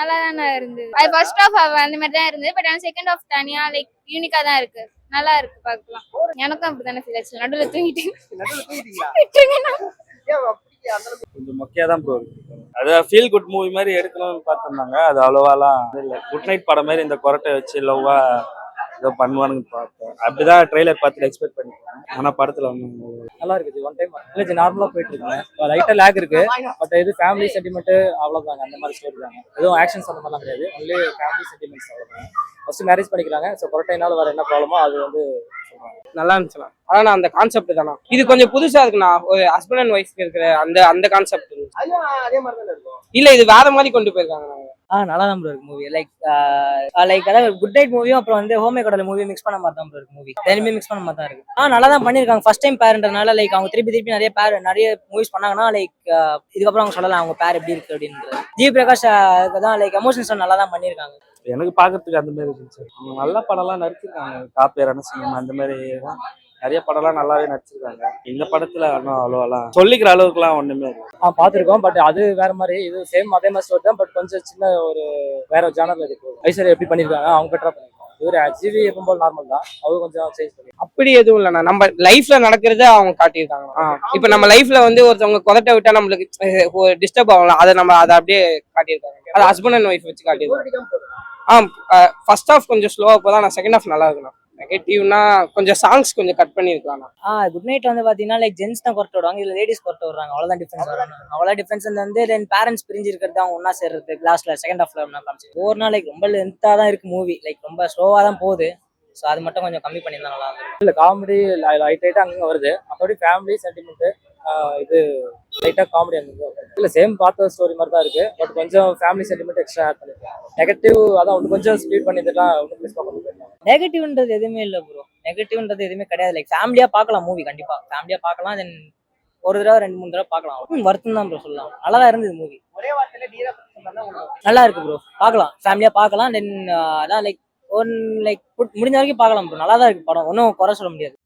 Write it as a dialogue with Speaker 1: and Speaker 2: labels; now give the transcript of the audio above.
Speaker 1: நல்லா தானே இருந்தது. அது ஃபர்ஸ்ட் ஆஃப் அந்த மாதிரி தான் இருந்தது. பட் ஆனால் செகண்ட் ஆஃப் தனியா லைக் யூனிக்கா தான் இருக்கு. நல்லா இருக்கு பார்க்கலாம். எனக்கும் அப்படித்தானே ஃபீல் ஆச்சு. நடுவில் தூங்கிட்டேன். விட்டுருங்கண்ணா.
Speaker 2: கொஞ்சம் மொக்கையா தான் ப்ரோ இருக்கு. அது ஃபீல் குட் மூவி மாதிரி எடுக்கணும்னு பார்த்துருந்தாங்க. அது அவ்வளோவாலாம் இல்லை. குட் நைட் படம் மாதிரி இந்த கொரட்டை வச்சு லவ்வா ஏதோ பண்ணுவானுங்க பார்த்தேன். அப்படிதான் ட்ரெய்லர் பார்த்துட்டு எக்ஸ்பெக்ட் பண்ணிருக்கேன். ஆனால் படத்தில் ஒன்றும்
Speaker 3: நல்லா இருக்குது. ஒன் டைம் இல்லை நார்மலாக போயிட்டு இருக்குங்க. லைட்டாக லேக் இருக்கு. பட் இது ஃபேமிலி சென்டிமெண்ட் அவ்வளோதாங்க. அந்த மாதிரி ஸ்டோரி தாங்க. எதுவும் ஆக்ஷன்ஸ் அந்த மாதிரிலாம் கிடையாது. ஒன்லி ஃபேமிலி சென்டிமெண்ட்ஸ் அவ்வளோதாங்க. ஃபர்ஸ்ட் மேரேஜ் பண்ணிக்கிறாங்க. ஸோ கொரட்டைனால வர என்ன ப்ராப்ளமோ அது வந்து
Speaker 4: நல்லா இருந்துச்சுண்ணா. ஆனா அந்த கான்செப்ட் தானா இது கொஞ்சம் புதுசா இருக்குண்ணா. ஒரு ஹஸ்பண்ட் அண்ட் ஒய்ஃப் இருக்கிற அந்த அந்த கான்செப்ட் இல்ல, இது வேற மாதிரி கொண்டு போயிருக்காங்க.
Speaker 5: நல்லா தான் ப்ரோ இருக்கு மூவி. லைக் அதாவது குட் நைட் மூவியும் அப்புறம் வந்து ஹோமே கடல் மூவி மிக்ஸ் பண்ண மாதிரி தான் ப்ரோ இருக்கு மூவி. ரெண்டுமே மிக்ஸ் பண்ண மாதிரி தான் இருக்கு. நல்லா தான் பண்ணிருக்காங்க. ஃபர்ஸ்ட் டைம் பேர்ன்றதுனால லைக் அவங்க திருப்பி நிறைய மூவிஸ் பண்ணாங்கன்னா லைக் இதுக்கப்புறம் அவங்க சொல்லலாம் அவங்க பேர் எப்படி இருக்கு அப்படின்றது. ஜி பிரகாஷ் தான் லைக் எமோஷன்ஸ் நல்லா தான் பண்ணிருக்காங்க.
Speaker 2: எனக்கு பார்க்கறதுக்கு அந்த மாதிரி இருந்துச்சு. நல்ல படம்லாம் நடிச்சிருக்காங்க. காப்பி ரணசிங்கம் அந்த மாதிரி தான் நிறைய படம்லாம் நல்லாவே நடிச்சிருக்காங்க. இந்த படத்துல ஒன்றும் அவ்வளோலாம் சொல்லிக்கிற அளவுக்குலாம் ஒண்ணுமே இல்லை.
Speaker 3: பார்த்துருக்கோம். பட் அது வேற மாதிரி, இது சேம் அதே மாதிரி ஸ்டோரி தான். பட் கொஞ்சம் சின்ன ஒரு வேற ஜானர்ல இருக்கு. ஐஸ்வர்யா எப்படி பண்ணிருக்காங்க, அவங்க பெட்டரா பண்ணிருக்காங்க. இவரு ஜிவி எப்பவும் போல நார்மல் தான். அவங்க கொஞ்சம் சேஞ்ச் பண்ணி
Speaker 4: அப்படி எதுவும் இல்லைண்ணா. நம்ம லைஃப்ல நடக்கிறத அவங்க காட்டியிருக்காங்க. இப்ப நம்ம லைஃப்ல வந்து ஒருத்தவங்க கொதட்ட விட்டா நம்மளுக்கு டிஸ்டர்ப் ஆகல. அதை அப்படியே காட்டியிருக்காங்க. அது ஹஸ்பண்ட் அண்ட் ஒய்ஃப் வச்சு காட்டியிருக்காங்க. ஃபர்ஸ்ட் ஹாஃப் கொஞ்சம் ஸ்லோவா போதான். நான் செகண்ட் ஹாஃப் நல்லா இருக்குண்ணா. நெகட்டிவ்னா கொஞ்சம் சாங்ஸ் கொஞ்சம் கட் பண்ணிருக்கலாம்.
Speaker 5: குட் நைட் வந்து பாத்தீங்கன்னா லைக் ஜென்ஸ் தான் கொரட்டை விடுவாங்க, இல்ல லேடிஸ் கொரட்டை விடுறாங்க. அவ்வளவுதான் டிஃபரன்ஸ் வரும். அவ்வளோ டிஃபரன்ஸ் வந்து தென் பேரண்ட்ஸ் பிரிஞ்சு இருக்கிறது அவங்க ஒன்னா சேர்றது லாஸ்ட்ல செகண்ட் ஹாஃப்ல ஒவ்வொரு நாள் லைக் ரொம்ப லென்த்தா தான் இருக்கு மூவி. லைக் ரொம்ப ஸ்லோவா தான் போகுது. ஸோ அது மட்டும் கொஞ்சம் கம்மி பண்ணியிருந்தா நல்லா இருக்கும்.
Speaker 3: இல்லை காமெடி லைட்டாக அங்கே வருது. அப்படி ஃபேமிலி சென்டிமெண்ட் இது லைட்டாக காமெடி அங்கே இல்லை சேம் பார்த்த ஸ்டோரி மாதிரி தான் இருக்கு. பட் கொஞ்சம் ஃபேமிலி சென்டிமெண்ட் எக்ஸ்ட்ரா ஆட் பண்ணிருக்காங்க. நெகட்டிவ் அதான் ஒன்று கொஞ்சம் ஸ்பீட் பண்ணிட்டுலாம் ஒன்றும் மிஸ் பண்ண முடியாது.
Speaker 5: நெகட்டிவ்ன்றது எதுவுமே இல்லை ப்ரோ. நெகட்டிவ்ன்றது எதுவுமே கிடையாது. லைக் ஃபேமிலியா பார்க்கலாம் மூவி. கண்டிப்பா ஃபேமிலியா பார்க்கலாம். தென் ஒரு தடவை 2-3 தடவை பார்க்கலாம். வருத்தம் தான் ப்ரோ சொல்லலாம். நல்லா தான் இருந்தது மூவி. நல்லா இருக்கு ப்ரோ. பார்க்கலாம், ஃபேமிலியா பார்க்கலாம். தென் அதான் லைக் ஒன் லைக் முடிஞ்ச வரைக்கும் பார்க்கலாம் ப்ரோ. நல்லா தான் இருக்கு படம். ஒன்றும் குறை சொல்ல முடியாது.